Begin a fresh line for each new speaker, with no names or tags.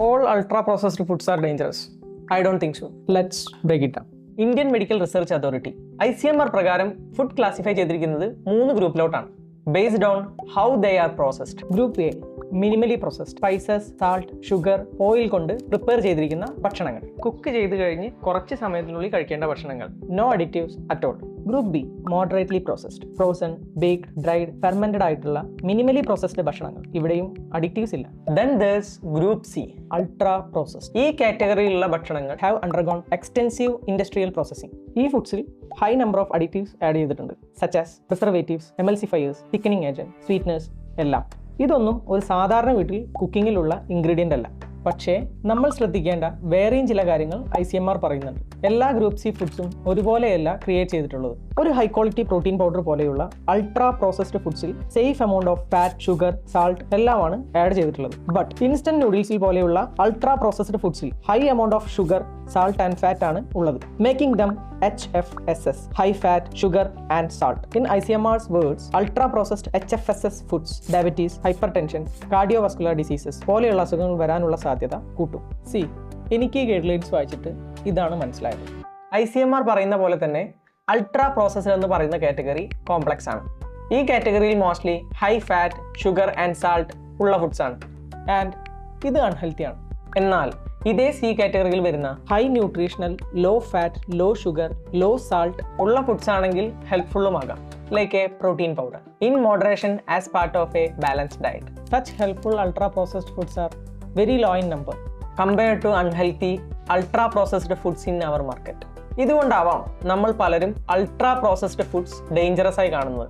all ultra processed foods are dangerous? I don't think so. Let's break it down. Indian medical research authority ICMR പ്രകാരം food classify ചെയ്തിരിക്കുന്നത് 3 ഗ്രൂപ്പിലോട്ടാണ് based on how they are processed. Group A minimally processed, spices, salt, sugar, oil കൊണ്ട് prepare ചെയ്തിരിക്കുന്ന ഭക്ഷണങ്ങൾ, cook ചെയ്ത് കഴിഞ്ഞ് കുറച്ച് സമയത്തിനുള്ളിൽ കഴിക്കേണ്ട ഭക്ഷണങ്ങൾ, no additives at all. Group B moderately processed, frozen, baked, dried, fermented ആയിട്ടുള്ള മിനിമലി പ്രോസസ്ഡ് ഭക്ഷണങ്ങൾ, ഇവിടെയും അഡിറ്റീവ്സ് ഇല്ല. Then there's group C ultra processed. ഈ കാറ്റഗറിയിലുള്ള ഭക്ഷണങ്ങൾ have undergone extensive industrial processing. ഈ ഫുഡ്സിൽ high number of additives add ചെയ്തിട്ടുണ്ട്, such as preservatives, emulsifiers, thickening agent, sweeteners എല്ലാം. ഇതൊന്നും ഒരു സാധാരണ വീട്ടിൽ കുക്കിങ്ങിലുള്ള ഇൻഗ്രീഡിയൻ്റ് അല്ല. പക്ഷേ നമ്മൾ ശ്രദ്ധിക്കേണ്ട വേറെയും ചില കാര്യങ്ങൾ ICMR പറയുന്നുണ്ട്. എല്ലാ ഗ്രൂപ്പ് സി ഫുഡ്സും ഒരുപോലെയല്ല ക്രിയേറ്റ് ചെയ്തിട്ടുള്ളത്. ഒരു ഹൈ ക്വാളിറ്റി പ്രോട്ടീൻ പൗഡർ പോലെയുള്ള അൾട്രാ പ്രോസസ്ഡ് ഫുഡ്സിൽ safe amount of fat, sugar, salt എല്ലാമാണ് ആഡ് ചെയ്തിട്ടുള്ളത്. ബട്ട് ഇൻസ്റ്റന്റ് നൂഡിൽസിൽ പോലെയുള്ള അൾട്രാ പ്രോസസ്ഡ് ഫുഡ്സിൽ high amount of sugar, salt and fat ആണ് ഉള്ളത്, making them HFSS, high fat, sugar and salt. In ICMR's words, ultra processed HFSS foods diabetes, hypertension, cardiovascular diseases പോലെയുള്ള അസുഖങ്ങൾ വരാനുള്ള സാധ്യത കൂട്ടും. സി, എനിക്ക് ഈ ഗൈഡ്ലൈൻസ് വായിച്ചിട്ട് ഇതാണ് മനസ്സിലായത്. ICMR പറയുന്ന പോലെ തന്നെ അൾട്രാ പ്രോസസ്ഡ് എന്ന് പറയുന്ന കാറ്റഗറി കോംപ്ലക്സ് ആണ്. ഈ കാറ്റഗറിയിൽ mostly high fat, sugar and salt ഉള്ള ഫുഡ്സ് ആണ്, ആൻഡ് ഇത് അൺഹെൽത്തി ആണ്. എന്നാൽ ഇതേ സി കാറ്റഗറിയിൽ വരുന്ന high nutritional, low fat, low sugar, low salt ഉള്ള ഫുഡ്സ് ആണെങ്കിൽ ഹെൽപ്ഫുള്ളുമാകാം, like a protein powder in moderation as part of a balanced diet. Such helpful ultra processed foods are very low in number compared to unhealthy ultra processed foods in our market. ഇതുകൊണ്ടാവാം നമ്മൾ പലരും ultra processed foods dangerous ആയി കാണുന്നത്.